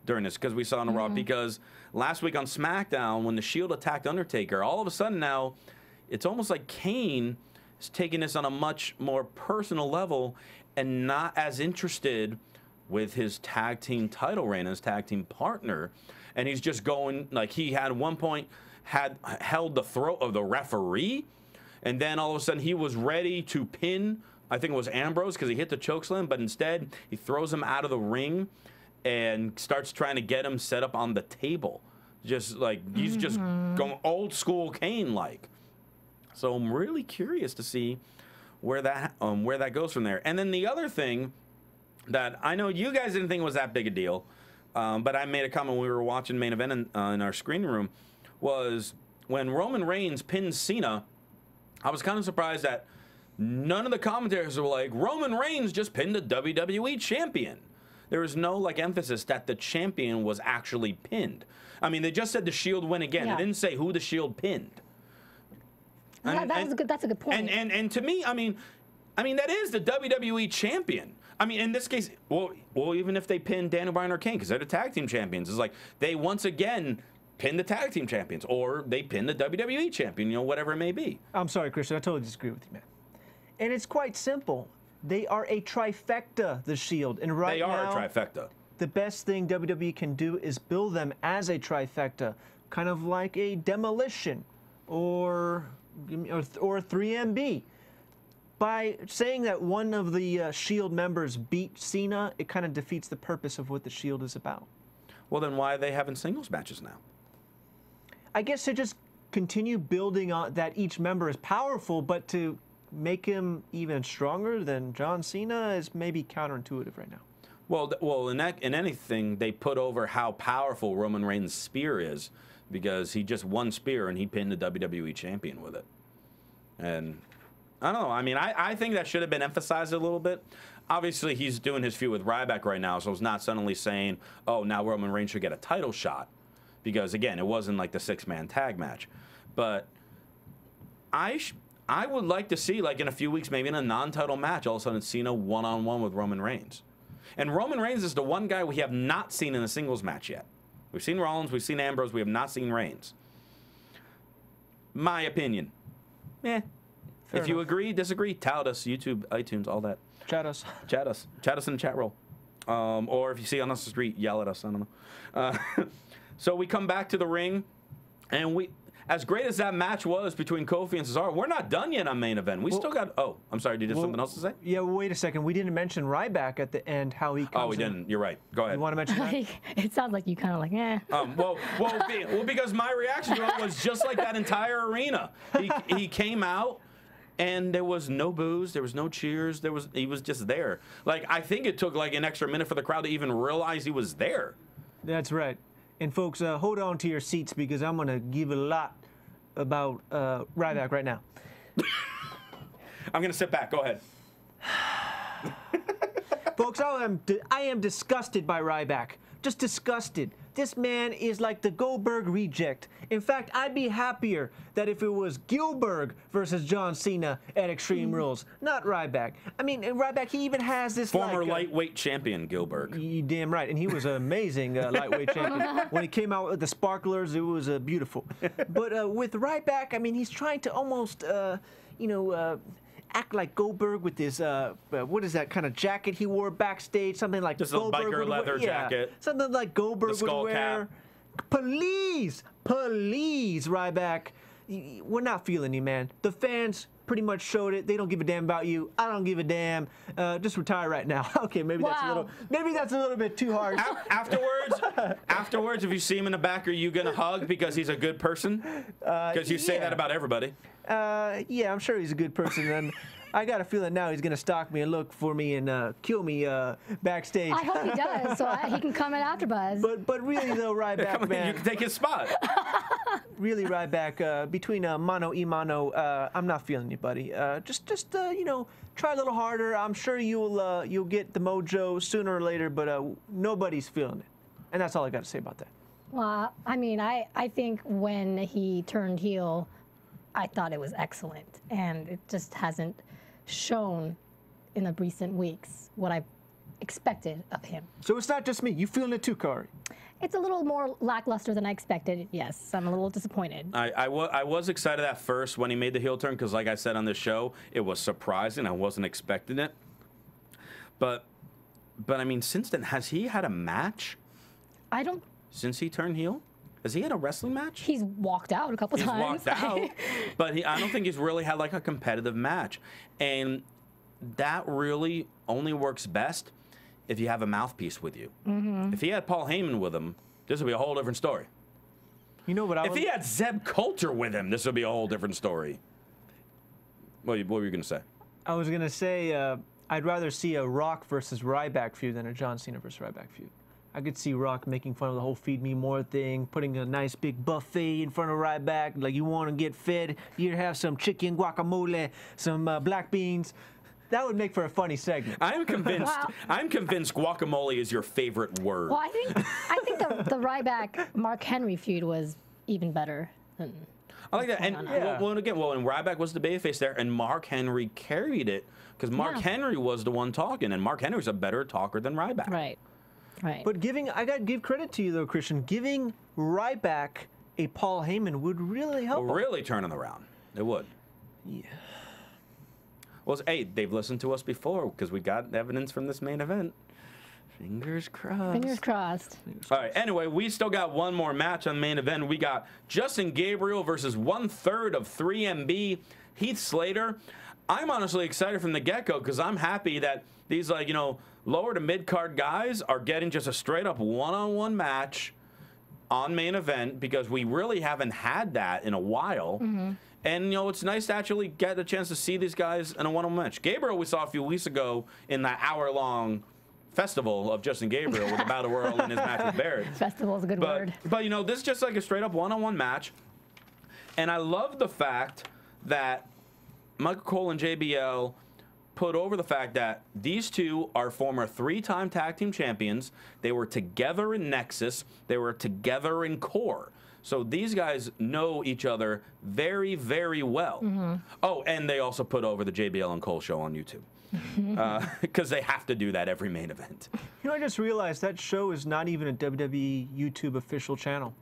during this, because we saw on Raw, because last week on SmackDown when the Shield attacked Undertaker, all of a sudden now it's almost like Kane is taking this on a much more personal level and not as interested with his tag team title reign, his tag team partner. And he's just going, like, he had at one point held the throat of the referee, and then all of a sudden he was ready to pin, I think it was Ambrose, because he hit the chokeslam, but instead he throws him out of the ring and starts trying to get him set up on the table. Just like, he's just going old school Kane like. So I'm really curious to see where that goes from there. And then the other thing that I know you guys didn't think was that big a deal, but I made a comment when we were watching main event in our screen room, was when Roman Reigns pinned Cena. I was kind of surprised that none of the commentators were like, Roman Reigns just pinned the WWE champion. There was no like emphasis that the champion was actually pinned. I mean, they just said the Shield win again. Yeah. They didn't say who the Shield pinned. That's a good point. And to me, I mean that is the WWE champion. I mean, in this case, well, even if they pin Daniel Bryan or Kane, because they're the tag team champions, it's like they once again pin the tag team champions, or they pin the WWE champion, you know, whatever it may be. I'm sorry, Christian, I totally disagree with you, man. And it's quite simple. They are a trifecta, the Shield, and right now, they are a trifecta. The best thing WWE can do is build them as a trifecta, kind of like a Demolition or 3MB. By saying that one of the Shield members beat Cena, it kind of defeats the purpose of what the Shield is about. Well, then why are they having singles matches now? I guess to just continue building on that each member is powerful, but to make him even stronger than John Cena is maybe counterintuitive right now. Well, in anything, they put over how powerful Roman Reigns' spear is, because he just won spear and he pinned the WWE champion with it. And I don't know. I mean, I think that should have been emphasized a little bit. Obviously, he's doing his feud with Ryback right now, so it's not suddenly saying, oh, now Roman Reigns should get a title shot. Because, again, it wasn't like the six-man tag match. But I would like to see, like, in a few weeks, maybe in a non-title match, all of a sudden Cena one-on-one with Roman Reigns. And Roman Reigns is the one guy we have not seen in a singles match yet. We've seen Rollins, we've seen Ambrose, we have not seen Reigns. My opinion. If you agree, disagree, tout us, YouTube, iTunes, all that. Chat us. Chat us. Chat us in the chat roll. Or if you see on the street, yell at us. I don't know. So we come back to the ring, and as great as that match was between Kofi and Cesaro, we're not done yet on main event. We still got. Oh, I'm sorry. Did you have something else to say? Yeah. Wait a second. We didn't mention Ryback at the end. How he comes. Oh, we didn't. You're right. Go ahead. You want to mention that? It sounds like you kind of like, eh. Well, because my reaction to it was just like that entire arena. He came out, and there was no boos, there was no cheers, he was just there. Like, I think it took like an extra minute for the crowd to even realize he was there. That's right. And folks, hold on to your seats, because I'm going to give a lot about Ryback right now. I'm going to sit back. Go ahead. Folks, I am disgusted by Ryback. Just disgusted. This man is like the Goldberg reject. In fact, I'd be happier that if it was Gilbert versus John Cena at Extreme Rules, not Ryback. I mean, Ryback, he even has this former lightweight champion, Gilbert. You damn right, and he was an amazing lightweight champion. When he came out with the sparklers, it was beautiful. But with Ryback, I mean, he's trying to almost, act like Goldberg with his, what is that kind of jacket he wore backstage? Something like just Goldberg a biker leather jacket. Something like Goldberg would wear. Cap. Please, Ryback. We're not feeling you, man. The fans pretty much showed it. They don't give a damn about you. I don't give a damn. Just retire right now. Okay, maybe that's a little bit too hard. Afterwards, if you see him in the back, are you gonna hug because he's a good person? Because you say that about everybody. Yeah, I'm sure he's a good person. And I got a feeling now he's gonna stalk me and look for me and kill me backstage. I hope he does, so he can come at AfterBuzz. But really though, Ryback, man, you can take his spot. Really, Ryback, between mano y mano, I'm not feeling you, buddy. Just try a little harder. I'm sure you'll get the mojo sooner or later, but nobody's feeling it. And that's all I got to say about that. Well, I mean, I think when he turned heel, I thought it was excellent, and it just hasn't shown in the recent weeks what I expected of him. So it's not just me. You feeling it too, Kaori? It's a little more lackluster than I expected. Yes, I'm a little disappointed. I was excited at first when he made the heel turn because, like I said on the show, it was surprising. I wasn't expecting it. But I mean, since then, has he had a match? I don't. Since he turned heel? Has he had a wrestling match? He's walked out a couple times. He's walked out, but I don't think he's really had like a competitive match. And that really only works best if you have a mouthpiece with you. If he had Paul Heyman with him, this would be a whole different story. You know what? If he had Zeb Coulter with him, this would be a whole different story. What were you going to say? I was going to say I'd rather see a Rock versus Ryback feud than a John Cena versus Ryback feud. I could see Rock making fun of the whole feed me more thing, putting a nice big buffet in front of Ryback, like you want to get fed, you have some chicken guacamole, some black beans. That would make for a funny segment. I'm convinced. Wow. I'm convinced guacamole is your favorite word. Well, I think the Ryback Mark Henry feud was even better than. I like that. And Yeah. when Ryback was the babyface there, and Mark Henry carried it because Mark Henry was the one talking, and Mark Henry's a better talker than Ryback. Right. Right. But I got to give credit to you, though, Christian. Giving Ryback a Paul Heyman would really help him. Really turn him around. It would. Yeah. Well, hey, they've listened to us before because we got evidence from this main event. Fingers crossed. Fingers crossed. All right, anyway, we still got one more match on the main event. We got Justin Gabriel versus 1/3 of 3MB, Heath Slater. I'm honestly excited from the get-go because I'm happy that these, like, lower to mid-card guys are getting just a straight-up one-on-one match on main event because we really haven't had that in a while. And, it's nice to actually get a chance to see these guys in a one-on-one match. Gabriel we saw a few weeks ago in that hour-long festival of Justin Gabriel with the Battle Royal and his match with Barrett. Festival is a good word. But, this is just like a straight-up one-on-one match. And I love the fact that Michael Cole and JBL put over the fact that these two are former 3-time tag team champions. They were together in Nexus. They were together in Core. So these guys know each other very, very well. Oh, and they also put over the JBL and Cole show on YouTube. Because they have to do that every main event. I just realized that show is not even a WWE YouTube official channel.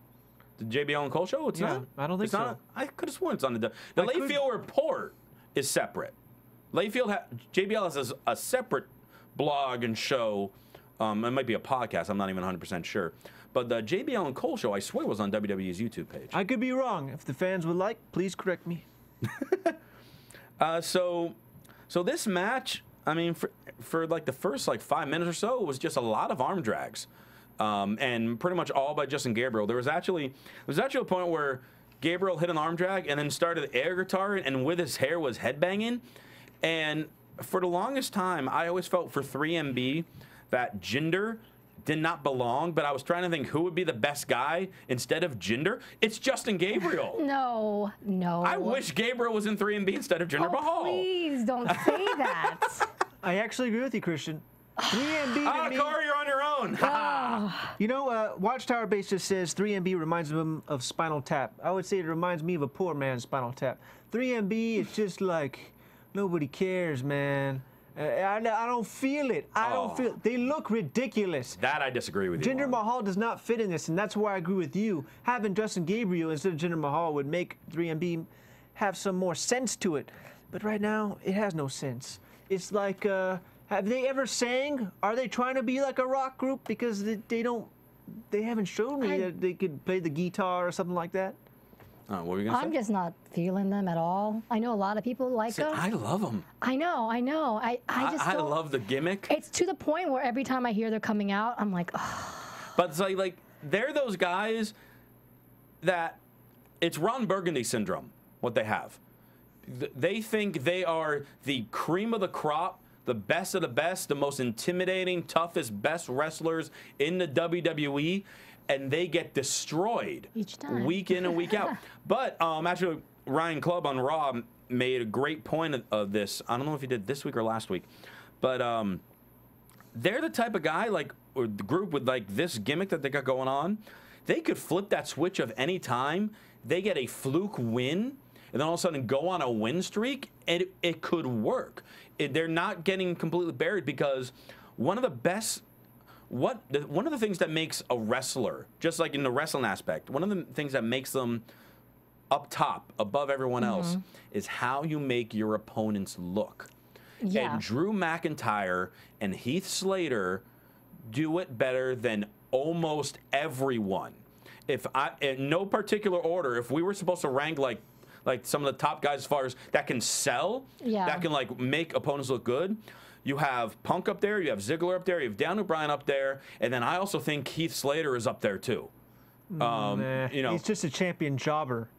The JBL and Cole show? It's Yeah, not. I don't think it's so. Not, I could have sworn it's on the Layfield Report is separate. JBL has a separate blog and show. It might be a podcast. I'm not even 100% sure. But the JBL and Cole show, I swear, was on WWE's YouTube page. I could be wrong. If the fans would like, please correct me. So this match, I mean, for like the first 5 minutes or so, it was just a lot of arm drags, and pretty much all by Justin Gabriel. There was actually a point where Gabriel hit an arm drag and then started air guitar and with his hair was headbanging. And for the longest time, I always felt for 3MB that Jinder did not belong, but I was trying to think who would be the best guy instead of Jinder. It's Justin Gabriel. No. I wish Gabriel was in 3MB instead of Jinder Mahal. Please don't say that. I actually agree with you, Christian. 3MB to me. Corey, you're on your own. Watchtower Base just says 3MB reminds him of Spinal Tap. I would say it reminds me of a poor man's Spinal Tap. 3MB is just like, nobody cares, man. I don't feel it. I don't feel it. They look ridiculous. That I disagree with you Jinder on. Mahal does not fit in this, and that's why I agree with you. Having Justin Gabriel instead of Jinder Mahal would make 3MB have some more sense to it. But right now, it has no sense. It's like, have they ever sang? Are they trying to be like a rock group? Because they haven't shown me that they could play the guitar or something like that. What were you going to say? I'm just not feeling them at all. I know a lot of people like them. I love them. I know. I just I don't. love the gimmick. It's to the point where every time I hear they're coming out, I'm like, oh. But it's like they're those guys that it's Ron Burgundy syndrome, what they have. They think they are the cream of the crop, the best of the best, the most intimidating, toughest, best wrestlers in the WWE, and they get destroyed Each time. week in and week out. But actually, Ryan Clubb on Raw made a great point of this. I don't know if he did this week or last week, but they're the type of guy, or the group with this gimmick that they got going on. They could flip that switch of any time. They get a fluke win, and then all of a sudden go on a win streak, and it could work. They're not getting completely buried because one of the best one of the things that makes a wrestler, just like in the wrestling aspect, one of the things that makes them up top, above everyone else, is how you make your opponents look. Yeah. And Drew McIntyre and Heath Slater do it better than almost everyone. If in no particular order, if we were supposed to rank like some of the top guys as far as that can sell, that can like make opponents look good, you have Punk up there, you have Ziggler up there, you have Dan O'Brien up there, and then I also think Heath Slater is up there too. Nah, you know, he's just a champion jobber.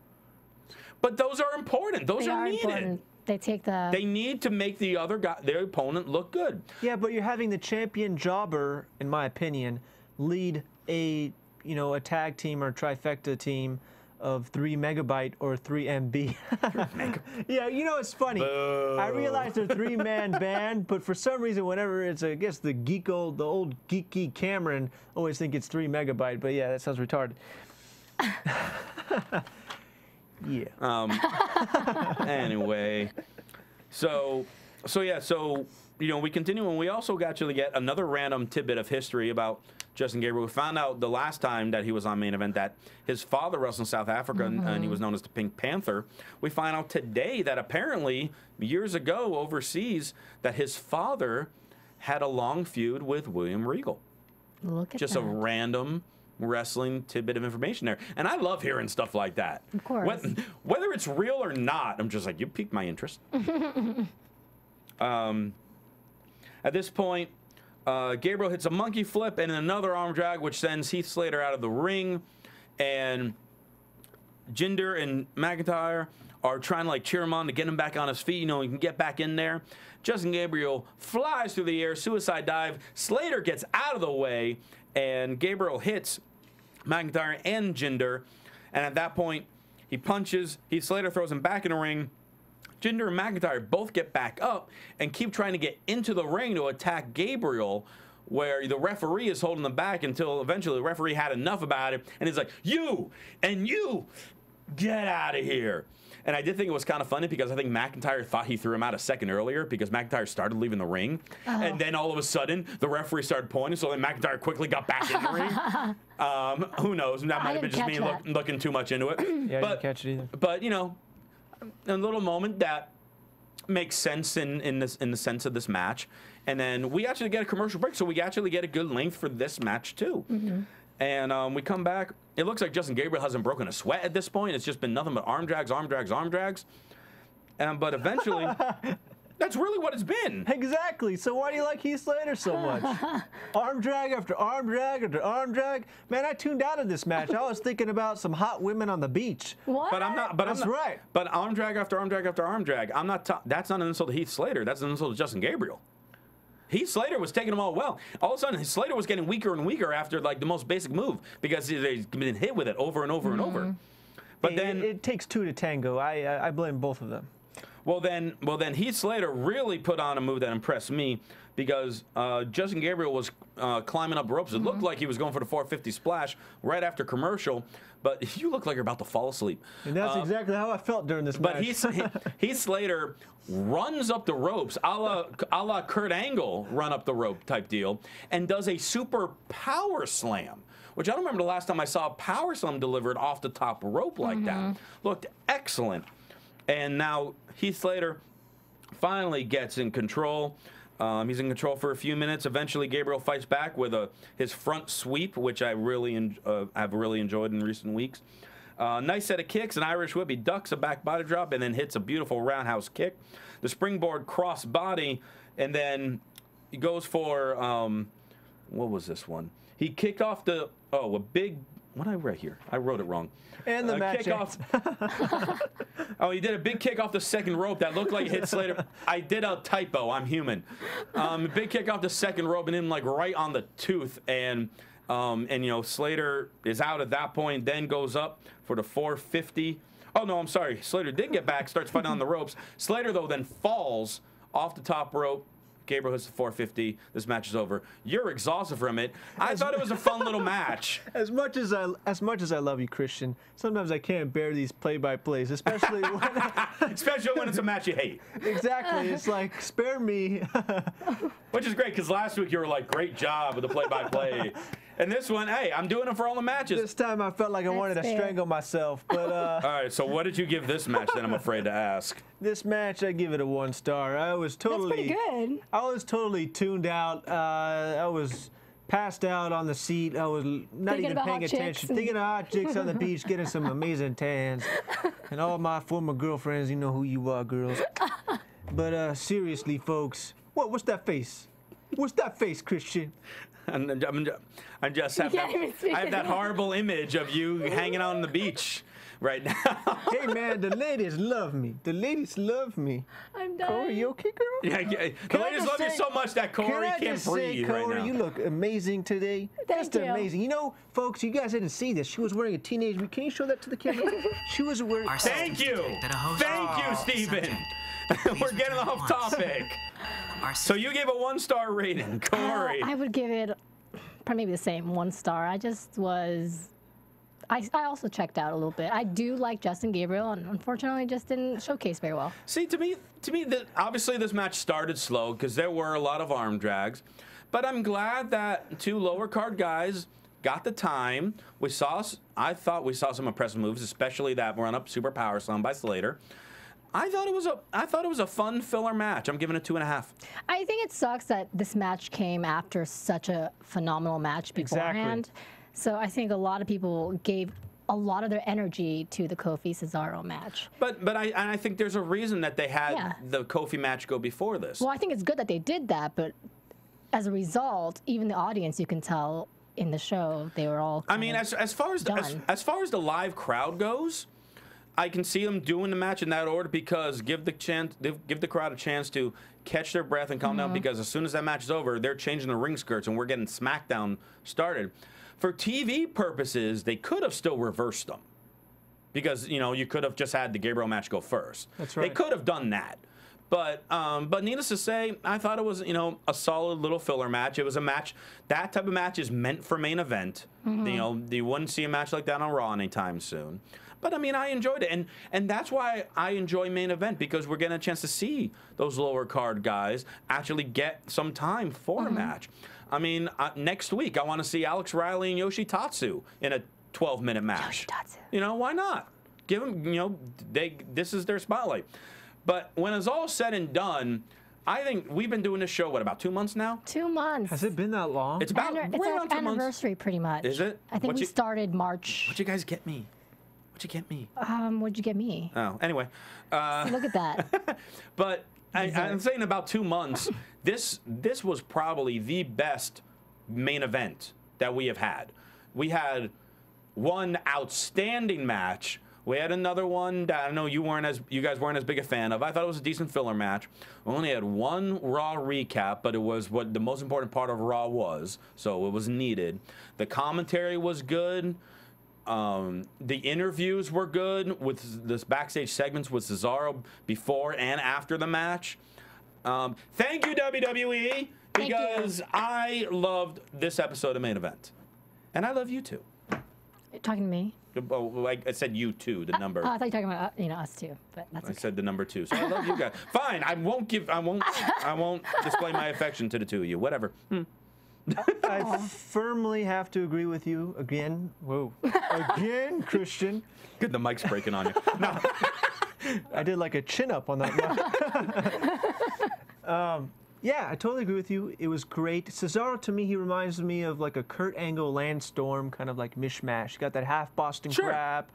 But those are important. Those are needed. Important. They take the. They need to make the other guy, their opponent, look good. Yeah, but you're having the champion jobber, in my opinion, lead a a tag team or trifecta team of 3 megabyte or 3 MB. Yeah, it's funny. Boo. I realize they're a 3-man band, but for some reason, whenever it's, I guess, the old geeky Cameron, always think it's 3 megabyte. But yeah, that sounds retarded. Yeah. Anyway, so we continue, and we also actually get another random tidbit of history about Justin Gabriel. We found out the last time that he was on Main Event that his father wrestled in South Africa, and he was known as the Pink Panther. We find out today that apparently years ago overseas that his father had a long feud with William Regal. Look at Just that. a random wrestling tidbit of information there. And I love hearing stuff like that. Of course. Whether it's real or not, I'm just like, you piqued my interest. At this point, Gabriel hits a monkey flip and another arm drag, which sends Heath Slater out of the ring. And Jinder and McIntyre are trying to like cheer him on to get him back on his feet. He can get back in there. Justin Gabriel flies through the air, suicide dive. Slater gets out of the way, and Gabriel hits McIntyre and Jinder. And at that point, he punches. Heath Slater throws him back in the ring. Jinder and McIntyre both get back up and keep trying to get into the ring to attack Gabriel, where the referee is holding them back until eventually the referee had enough about it, and he's like, you get out of here. And I did think it was kind of funny because I think McIntyre thought he threw him out a second earlier because McIntyre started leaving the ring. And then all of a sudden, the referee started pointing, so then McIntyre quickly got back in the ring. Who knows? That might have been just me looking too much into it. Yeah, I didn't catch it either. But, a little moment that makes sense in the sense of this match. And then we actually get a commercial break, so we actually get a good length for this match, too. And we come back. It looks like Justin Gabriel hasn't broken a sweat at this point. It's just been nothing but arm drags, arm drags, arm drags. But eventually, that's really what it's been. Exactly. So why do you like Heath Slater so much? Arm drag after arm drag after arm drag. Man, I tuned out of this match. I was thinking about some hot women on the beach. What? But I'm not. That's right. But arm drag after arm drag after arm drag. I'm not. That's not an insult to Heath Slater. That's an insult to Justin Gabriel. Heath Slater was taking them all well. All of a sudden, Slater was getting weaker and weaker after like the most basic move because he's been hit with it over and over and over. But then it takes 2 to tango. I blame both of them. Well then Heath Slater really put on a move that impressed me because Justin Gabriel was climbing up ropes. It looked like he was going for the 450 splash right after commercial, but you look like you're about to fall asleep. And that's exactly how I felt during this match. But Heath Slater runs up the ropes, a la Kurt Angle run up the rope type deal, and does a super power slam, which I don't remember the last time I saw a power slam delivered off the top rope like that. Looked excellent. And now Heath Slater finally gets in control. He's in control for a few minutes. Eventually, Gabriel fights back with his front sweep, which I have really enjoyed in recent weeks. Nice set of kicks, an Irish whip. He ducks a back body drop and then hits a beautiful roundhouse kick. The springboard cross body, and then he goes for, what was this one? He kicked off a big, what did I write here? I wrote it wrong. And the match off. He did a big kick off the second rope that looked like it hit Slater. I did a typo. I'm human. Big kick off the second rope and then like right on the tooth. And Slater is out at that point, then goes up for the 450. Oh, no, I'm sorry. Slater did get back, starts fighting on the ropes. Slater, though, then falls off the top rope, Gabriel hits the 450. This match is over. You're exhausted from it. I thought it was a fun little match. As much as I love you, Christian, sometimes I can't bear these play-by-plays, especially when it's a match you hate. Exactly. It's like, spare me. Which is great, because last week you were like, great job with the play-by-play. And this one, hey, I'm doing it for all the matches. This time I felt like I wanted to strangle myself. But all right, so what did you give this match then, I'm afraid to ask? This match, I give it a 1 star. I was totally... That's pretty good. I was totally tuned out. I was passed out on the seat. I was not even paying attention. Thinking of hot chicks on the beach, getting some amazing tans. And all my former girlfriends, you know who you are, girls. But seriously, folks, what's that face? What's that face, Christian? I just have that horrible image of you hanging out on the beach right now. Hey, man, the ladies love me. The ladies love me. I'm dying. Corey, you okay, girl? Yeah, the ladies love you so much that Corey can't breathe right now. You look amazing today. Thank you. Amazing. You know, folks, you guys didn't see this. She was wearing a teenage... Can you show that to the camera? She was wearing... Thank you, Stephen. We're getting off topic. So you gave a 1-star rating, Corey. I would give it probably maybe the same, 1 star. I just was... I also checked out a little bit. I do like Justin Gabriel, and unfortunately just didn't showcase very well. See, to me, obviously this match started slow because there were a lot of arm drags, but I'm glad that 2 lower card guys got the time. I thought we saw some impressive moves, especially that run up super power slam by Slater. I thought it was a fun filler match. I'm giving it 2.5. I think it sucks that this match came after such a phenomenal match beforehand. Exactly. So I think a lot of people gave a lot of their energy to the Kofi Cesaro match. But I think there's a reason that they had the Kofi match go before this. Well, I think it's good that they did that, but as a result, even the audience, you can tell in the show, they were all I mean, as far as the live crowd goes, I can see them doing the match in that order because give the crowd a chance to catch their breath and calm down, because as soon as that match is over, they're changing the ring skirts and we're getting SmackDown started. For TV purposes, they could have still reversed them because, you know, you could have just had the Gabriel match go first. That's right. They could have done that. But needless to say, I thought it was, you know, a solid little filler match. It was a match, that type of match is meant for main event. You know, you wouldn't see a match like that on Raw anytime soon. But, I mean, I enjoyed it. And that's why I enjoy main event, because we're getting a chance to see those lower card guys actually get some time for a match. I mean, next week, I want to see Alex Riley and Yoshitatsu in a 12-minute match. Yoshitatsu. You know, why not? Give them, you know, this is their spotlight. But when it's all said and done, I think we've been doing this show, what, about 2 months now? 2 months. Has it been that long? It's about It's right our around 2 months. anniversary, pretty much. Is it? I think we started March. What'd you guys get me? What'd you get me? What'd you get me? Oh, anyway. Look at that. But I'm saying about 2 months, this was probably the best main event that we have had. We had one outstanding match. We had another one that I know you guys weren't as big a fan of. I thought it was a decent filler match. We only had one Raw recap, but it was what the most important part of Raw was, so it was needed. The commentary was good. The interviews were good with this backstage segments with Cesaro before and after the match. Thank you, WWE, because I loved this episode of Main Event. And I love you too. You're talking to me? Oh, like I said you too, the number. I thought you were talking about us too, but that's okay. I said the number 2, so I love you guys. Fine, I won't display my affection to the 2 of you. Whatever. I firmly have to agree with you again. Whoa. Again, Christian. Good, the mic's breaking on you. No. I did like a chin up on that mic. Yeah, I totally agree with you. It was great. Cesaro, to me, he reminds me of like a Kurt Angle, Lance Storm kind of like mishmash. You got that half Boston crab.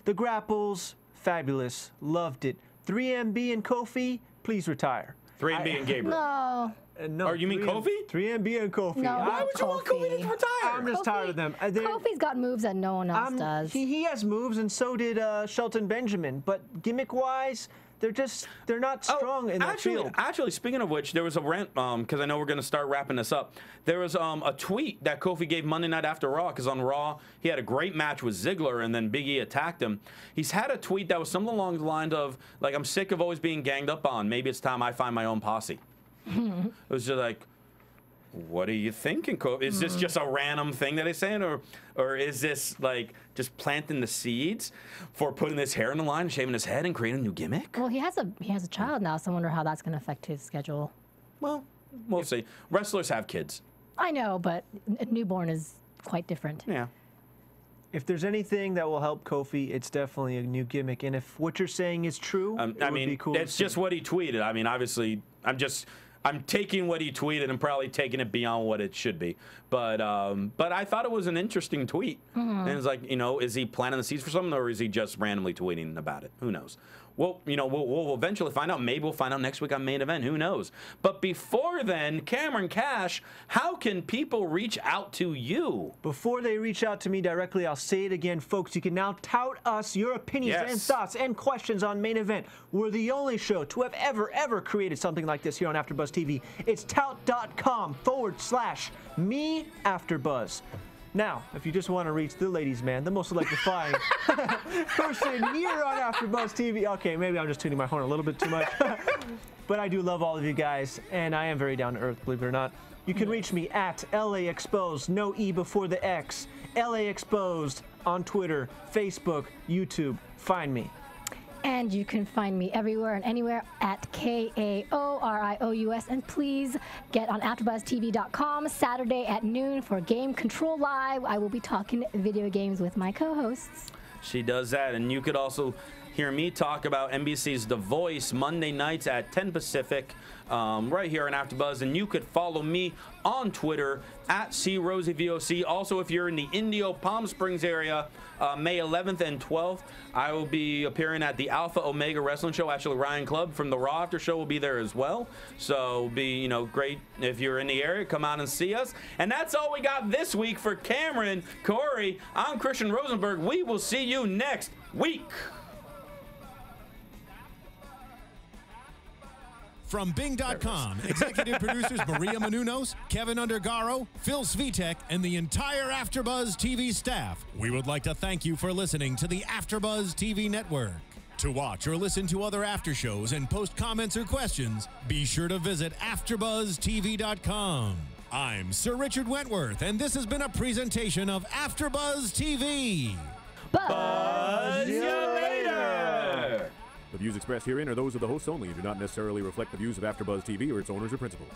The grapples, fabulous. Loved it. 3MB and Kofi, please retire. 3MB and Gabriel. No. No, or you mean Kofi? 3MB and Kofi. No, why would you want Kofi to retire? I'm just tired of them. Kofi's got moves that no one else does. He has moves, and so did Shelton Benjamin. But gimmick-wise, they're not strong in that field. Actually, speaking of which, there was a rant, because I know we're going to start wrapping this up. There was a tweet that Kofi gave Monday Night After Raw, because on Raw, he had a great match with Ziggler, and then Big E attacked him. He's had a tweet that was something along the lines of, like, I'm sick of always being ganged up on. Maybe it's time I find my own posse. It was just like, what are you thinking, Kofi? Is this just a random thing that he's saying, or is this like just planting the seeds for putting his hair in the line, shaving his head, and creating a new gimmick? Well, he has a child now, so I wonder how that's going to affect his schedule. Well, we'll see. Wrestlers have kids. I know, but a newborn is quite different. Yeah. If there's anything that will help Kofi, it's definitely a new gimmick. And if what you're saying is true, it would be cool. It's just what he tweeted. I mean, obviously, I'm taking what he tweeted and probably taking it beyond what it should be. But I thought it was an interesting tweet. And it's like, is he planting the seeds for something, or is he just randomly tweeting about it? Who knows? Well, we'll eventually find out. Maybe we'll find out next week on Main Event. Who knows? But before then, Cameron Kash, how can people reach out to you? Before they reach out to me directly, I'll say it again, folks. You can now tout us your opinions and thoughts and questions on Main Event. We're the only show to have ever created something like this here on AfterBuzz TV. It's tout.com/MeAfterBuzz. Now, if you just want to reach the ladies' man, the most electrifying person here on AfterBuzz TV. Okay, maybe I'm just tooting my horn a little bit too much. But I do love all of you guys, and I am very down to earth, believe it or not. You can reach me at LA Exposed, no E before the X. LA Exposed on Twitter, Facebook, YouTube. Find me. And you can find me everywhere and anywhere at KAORIOUS. And please get on AfterBuzzTV.com Saturday at noon for Game Control Live. I will be talking video games with my co-hosts. She does that. And you could also hear me talk about NBC's The Voice Monday nights at 10 Pacific right here on AfterBuzz. And you could follow me on Twitter at CRosieVOC. Also, if you're in the Indio Palm Springs area, May 11th and 12th, I will be appearing at the Alpha Omega Wrestling Show. Actually, Ryan Clubb from the Raw After Show will be there as well. So it'll be, great if you're in the area. Come out and see us. And that's all we got this week for Cameron, Corey. I'm Christian Rosenberg. We will see you next week. From Bing.com, executive producers Maria Menounos, Kevin Undergaro, Phil Svitek, and the entire AfterBuzz TV staff, we would like to thank you for listening to the AfterBuzz TV network. To watch or listen to other after shows and post comments or questions, be sure to visit AfterBuzzTV.com. I'm Sir Richard Wentworth, and this has been a presentation of AfterBuzz TV. Buzz you later! The views expressed herein are those of the hosts only and do not necessarily reflect the views of AfterBuzz TV or its owners or principals.